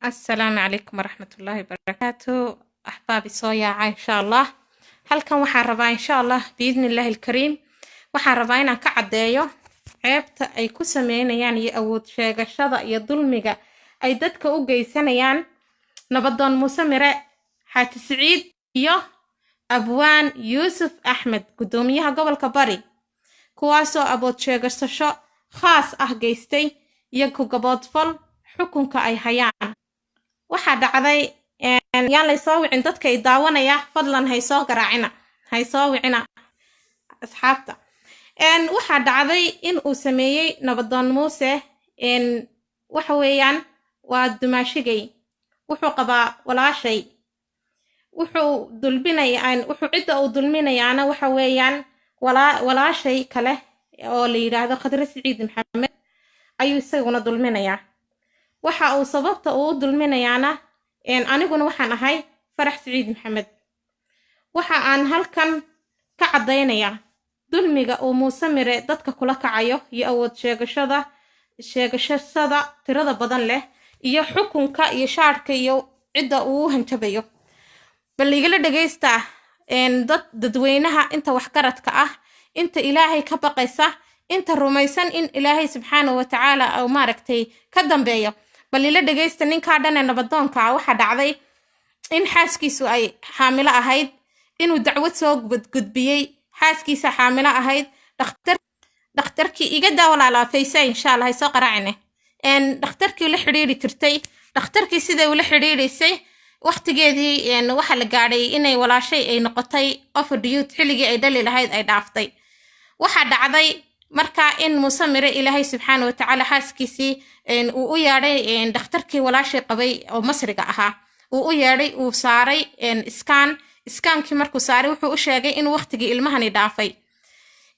السلام عليكم ورحمة الله وبركاته أحبابي صويا إن شاء الله. هل كان waxaan rabaa إن شاء الله بإذن الله الكريم waxaan rabaa inaan ka cadeeyo ceebta ay ku sameynayaan iyo awood sheegashada iyo dulmiga ay dadka u geysanayaan nabadoon Muuse Mire Xaaji Siciid iyo Abwaan Yuusuf Axmed gudoomiyaha gobolka Bari kuwaasoo awood sheegasho khaas ah geystay iyo ku gaboodfal xukunka ay hayaan. waxaa dhacday yaan la soo wicin dadka ay daawanaya fadlan hay soo garaacina hay soo wicina asxaabta waxaa dhacday in uu sameeyay nabadoon Muuse waxa weeyaan waa dumaashigay wuxuu qabaa walaashay wuxuu cidda uu dulminayaana waxa weeyaan walaashay kale oo la yiraahdo Khadra Siciid Maxamed ayuu isaguna dulminayaa. waxa uu sababta uu dulminayaana aniguna waxaan ahay Farax Siciid Maxamed. waxa aan halkan ka cadeynayaa dulmiga uu Muuse Mire dadka kula kacayo iyo awood sheegashada tirada badan leh iyo xukunka iyo shaarka iyo cidda uu hanjabayo. bal igala dhageysta dadweynaha inta wax garadka ah inta Ilaahay ka baqaysa inta rumaysan in Ilaahay subxaanahu wa ta'aala oo maaragtay ka dambeeyo. bal ila dhageysta ninka dhan nabadoonka waxa dhacday in xaaskiisu ay xaamilo ahayd inuu dacwad soo gudbiyay xaaskiisa xaamilo ahayd dhakhtarkii iga daawala faysay insha Allah ay soo qaraacine dhakhtarkii la xiriiri jirtay dhakhtarkii sidii uu la xiriirisay waqtigeedii waxa la gaadhay inay walaashay ay noqotay overdue xilligii ay dhali lahayd ay dhaaftay. waxa dhacday marka in Muuse Mire Ilaahay subxaanahu wa ta'aala xaaskiisii uu u yeedhay dhakhtarkii walaashay qabay oo Masriga ahaa uu u yeedhay uu saaray iskaankii markuu saaray wuxuu u sheegay in waqtigii ilmahani dhaafay.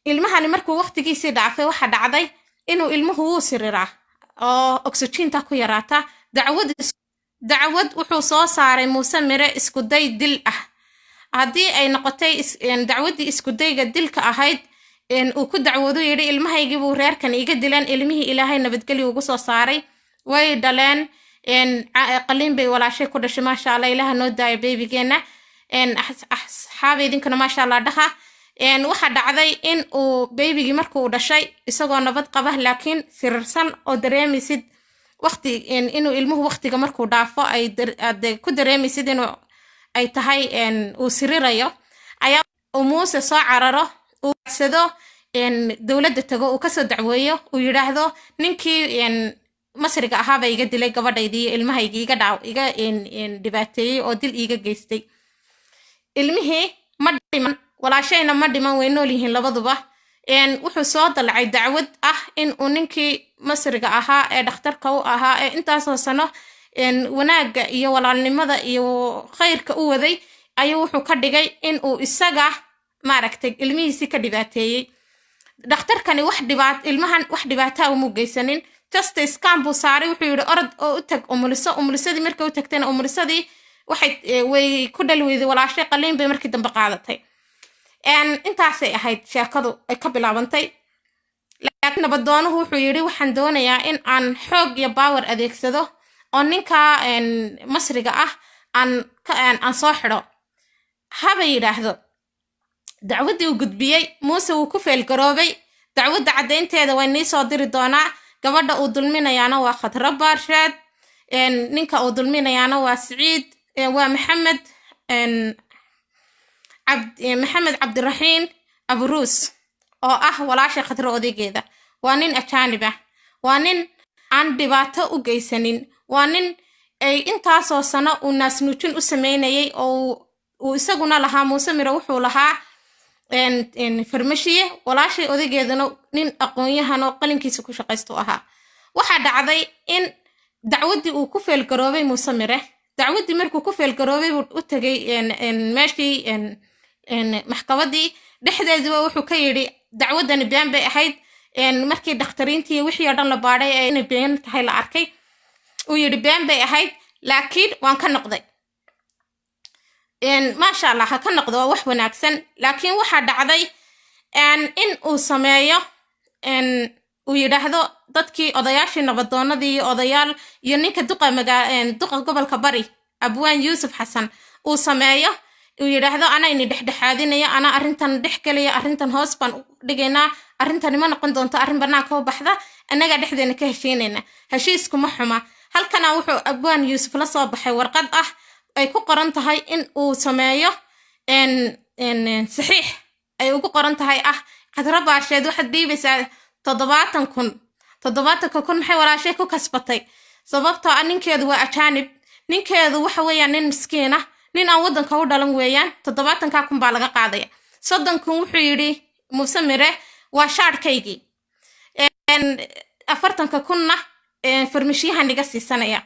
ilmahani markuu waqtigiisii dhaafay waxa dhacday inuu ilmuhu uu siriraa oo oxygen-ta ku yaraata dacwad wuxuu soo saaray Muuse Mire isku day dil ah. haddii ay noqotay dacwadii isku dayga dilka ahayd uu ku dacwado yiri ilmahaygii buu reerkan iga dilan ilmihii Ilaahay nabadgelyo ugu soo saaray way dhaleen qalin bay walaashay ku dhashay ma sha Allah Ilaaha noo daay babygeena asxaabeedinkana ma sha Allah dhaha waxa dhacday in uu babygi markuu dhashay isagoo nabad qaba laakiin sirrsan oo dareemisid waqti inuu ilmuhu waqtiga markuu dhaafo ay ku dareemisid inuu ay tahay uu sirirayo ayaa Muuse soo cararo uu sado dawladda tago uu ka soo dacweeyo uu yiraahdo ninkii Masriga ahaa bay iga dilay gabadhaydii ilmahaygii iga dhibaateeyay oo dil iga geystay. ilmihii ma dhiman walaashayna ma dhiman way nool yihiin labaduba wuxuu soo dalacay dacwad ah in uu ninkii Masriga ahaa ee dhakhtarka u ahaa ee intaasoo sano wanaaga iyo walaalnimada iyo khayrka u waday ayuu wuxuu ka dhigay in uu isaga maaragtay ilmihiisii ka dhibaateeyay. dhakhtarkani ilmahan wax dhibaataa uma geysanin just scan buu saaray wuxuu yiri orod oo u tag umulisadii markay u tagtayna umulisadii way ku dhalweeday walaashay qalin bay markii dambe qaadatay. intaasay ahayd sheekadu ay ka bilaabantay. laakiin nabadoonuhu wuxuu yiri waxaan doonayaa in aan xoog iyo power adeegsado oo ninka Masriga ah aan soo xidho haba yiraahdo dacwadii uu gudbiyay Muuse uu ku feel garoobay dacwadda cadeynteeda way nii soo diri doonaa. gabadha uu dulminayaana waa Khadra Barshaad ninka uu dulminayaana waa Siciid waa Maxamed Cabdiraxiin Abruus oo ah walaasha Khadra odaygeeda. waa nin ajaanib ah waa nin aan dhibaato u geysanin waa nin ay intaasoo sano uu naasnuujin u sameynayay oo uu isaguna lahaa Muuse Mire wuxuu lahaa farmashiye walaashay odaygeedana nin aqoon-yahan oo qalinkiisa ku shaqaysto ahaa. waxa dhacday in dacwadii uu ku feel garoobay Muuse Mire dacwadii markuu ku feel garoobay u tagay meeshii maxkamadii dhexdeedii wuxuu ka yiri dacwadani been bay ahayd markii dhaqtariintii wixii oo dhan la baaray ee inay been tahay la arkay uu yiri been bay ahayd laakiin waan ka noqday. ما شاء الله ha ka noqdo wax wanaagsan laakiin waxa dhacday in uu sameeyo uu yiraahdo dadkii odayaashii nabadoonadii odayaal iyo ninka duqa gobolka bari abwaan yuusuf xasan uu sameeyo uu yidhaahdo ana ini dhexdhexaadinaya ana arrintan dhex gelaya arrintan hoos baan u dhigaynaa arrintani ma noqon doonto arrin bannaanka u baxda annagaa dhexdeena ka heshiinayna heshiiskuma xuma halkana wuxuu abwaan yuusuf la soo baxay warqad ah ay ku qoran tahay in uu sameeyo saxiix ay ugu qoran tahay ah Khadra Baarsheed waxaad dhiibaysaa 70,000 maxay walaashay ku kasbatay sababtoo ah ninkeedu waa ajaanib ninkeedu waxa weeyaan nin miskiin ah nin aan waddanka u dhalan weeyaan 70,000 baa laga qaadaya 30,000 wuxuu yidhi Muuse Mire waa shaarkaygii 40,000 farmashiyahan dhiga siisanaya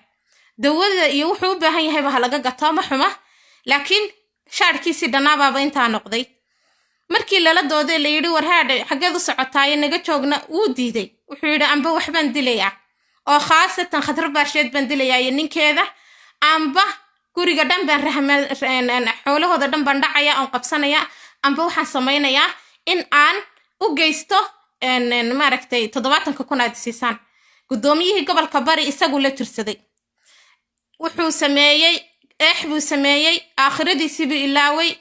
dawada iyo wuxuu u baahan yahay ba laga gato ma xuma laakiin shaarkiisi dhanaababa intaa noqday markii lala dooday la yiri war haadhe xageed u socotaay naga joogna uu diiday wuxuu yiri amba waxbaan dilayaa oo khaasatan Khadra Baarsheed baan dilayaa ninkeeda amba guriga dhan baan xoolahooda dhan baan dhacaya oo qabsanaya amba waxaan samaynayaa in aan u geysto maaragtay 70,000 aad siisaan gudoomiyihii gobolka bari isagu la tirsaday wuxuu sameeyay buu sameeyay aakhiradiisii bii ilaaway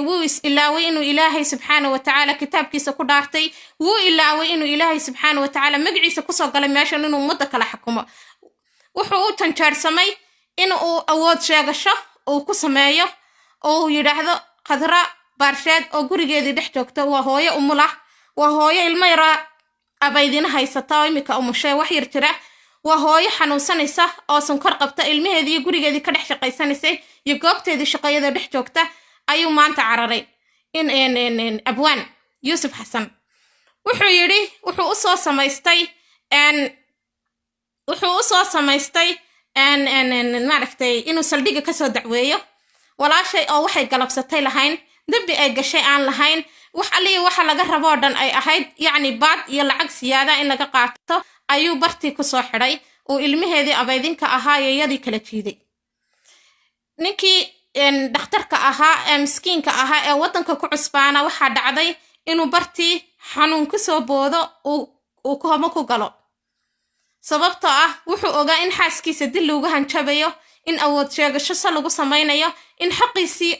wuu ilaaway inuu ilaahay subxaanahu wa tacaala kitaabkiisa ku dhaartay wuu ilaaway inuu ilaahay subxaanahu wa tacaala magaciisa ku soo galay meeshan inuu ummadda kala xukumo wuxuu u tanjaarsamay in uu awood sheegasho uu ku sameeyo oo yiraahdo Khadra Baarsheed oo gurigeedii dhex joogta waa hooyo umula waa hooyo ilmo yar abaydina haysata oo imika umushay wax yar jira waa hooyo xanuunsanaysa oo sonkor qabta ilmaheedii gurigeedii ka dhex shaqaysanaysay iyo goobteedii shaqayada dhex joogta ayuu maanta cararay in abwaan yuusuf xasan wuxuu yiri wuxuu u soo samaystay maaragtay inuu saldhiga ka soo dacweeyo walaashay oo waxay galabsatay lahayn dambi ay gashay aan lahayn wax aliya waxa laga rabo dhan ay ahayd yacni baad iyo lacag siyaada in laga qaato ayuu bartii ku soo xidhay oo ilmaheedii abaydinka ahaa iyo yadii kala jiiday ninkii dhakhtarka ahaa ee miskiinka ahaa ee waddanka ku cusbaana waxaa dhacday inuu bartii xanuun ku soo boodo uu koomo ku galo sababtoo ah wuxuu ogaa in xaaskiisa dil loogu hanjabayo in awood sheegasho sa lagu samaynayo in xaqiisii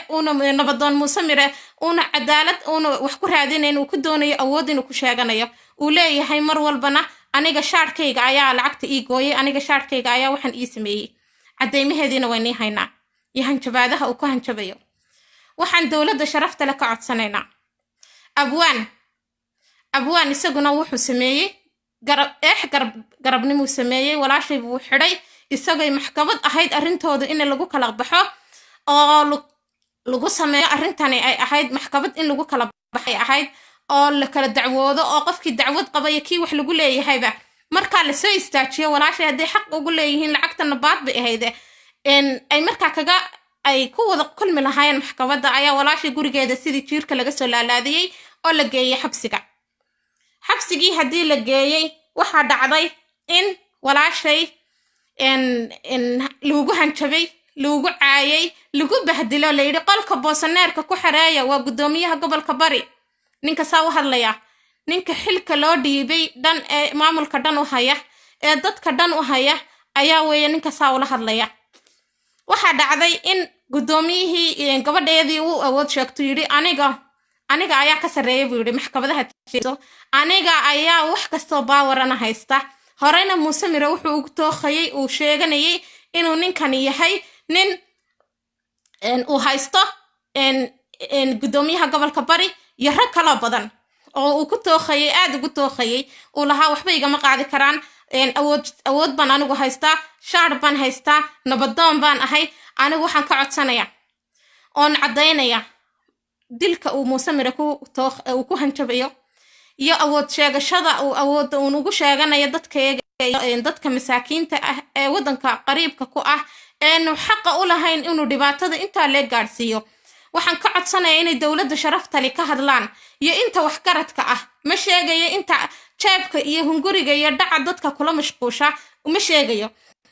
una nabadoon Muuse Mire una cadaalad una wax ku raadinayn uu ku doonayo awood inuu ku sheeganayo uu leeyahay mar walbana aniga shaarkayga ayaa lacagta ii gooyay aniga shaarkayga ayaa waxaan ii sameeyay cadeymaheediina waa nii haynaa iyo hanjabaadaha uu ku hanjabayo waxaan dowladda sharafta leh ka codsanaynaa abwaan isaguna wuxuu sameeyey garabnimuu sameeyey walaashay buu xidhay isagay maxkamad ahayd arrintooda in lagu kala baxo oo lagu sameeyo arrintani ay ahayd maxkamad in lagu kala baxay ahayd oo la kala dacwoodo oo qofkii dacwad qabay kii wax lagu leeyahayba marka la soo istaajiyo walaashay haday xaq ugu leeyihiin lacagtana baad bay ahayd ay marka kaga ay ku wada kulmi lahaayeen maxkamadda ayaa walaashay gurigeeda sidii jiirka laga soo laalaadiyay oo la geeyay xabsigii hadii la geeyay waxa dhacday in walaashay lagu hanjabay lagu caayay lagu bahdilo la yiri qolka boosaneerka ku xareeya waa gudoomiyaha gobolka bari ninka saa u hadlaya ninka xilka loo dhiibay dhan ee maamulka dhan u haya ee dadka dhan u haya ayaa weeye ninka saa ula hadlaya waxa dhacday in gudoomiyihii gabadheedii uu awood sheegto yiri aniga ayaa ka sareeyay buu yiri maxkamadaha tiiso aniga ayaa wax kasto baawarana haysta horeyna Muuse Mire wuxuu ugu tookhayay uu sheeganayay inuu ninkan yahay nin uu haysto gudoomiyaha gobolka bari iyo rag kala badan oo uu ku tookhayay aad ugu tookhayay uu lahaa waxba igama qaadi karaan awood baan anigu haystaa shaar baan haystaa nabadoon baan ahay anigu waxaan ka codsanayaa oon cadaynaya dilka uu Muuse Mire ku hanjabayo iyo awood sheegashada uu awood ugu sheeganayo dadka masaakiinta ah ee waddanka qariibka ku ah ee xaq u lahayn inuu dhibaatada inta la gaarsiiyo waxaan ka codsanayaa inay dawladda sharafta leh ka hadlaan iyo inta wax garadka ah ma sheegayo inta jeebka iyo hunguriga iyo dhaca dadka kula mashquusha uma sheegayo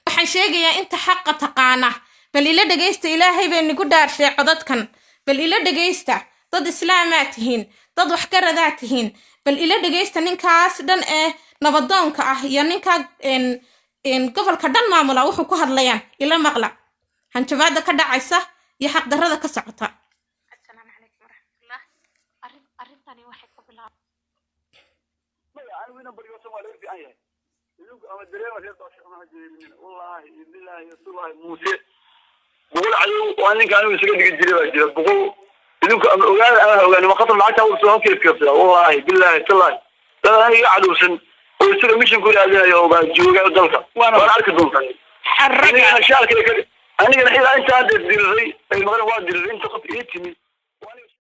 waxaan sheegayaa inta xaq taqaana bal ila dhageysta ilaahay bay nagu dhaarshay codadkan bal ila dhageysta dad islaamaad tihiin dad wax garadaad tihiin bal ila dhageysta ninkaas dhan ee nabadoonka ah iyo ninka gobolka dhan maamula wuxuu ku hadlayaan ila maqla hanjabaada ka dhacaysa iyo xaq darrada ka socota. Assalaamu calaykum waraxmatullah. Arrintani waxay ku bilaabay أنا بريء وسمع لي في أيه يلوك أما دريم أشياء أنا جيبين والله بالله يسوع موسى بقول عليه وأنا كانوا يسكت الجريمة بقول يلوك أنا ما خطر معك أول سؤال كيف والله بالله تلاي لا هي عدوسن ويصير مش نقول هذا يا أبا جوجا ودلك وأنا أعرف الدنيا أنا شارك أنا الحين أنت هذا الدري المغرب واحد الدري أنت قط إيتني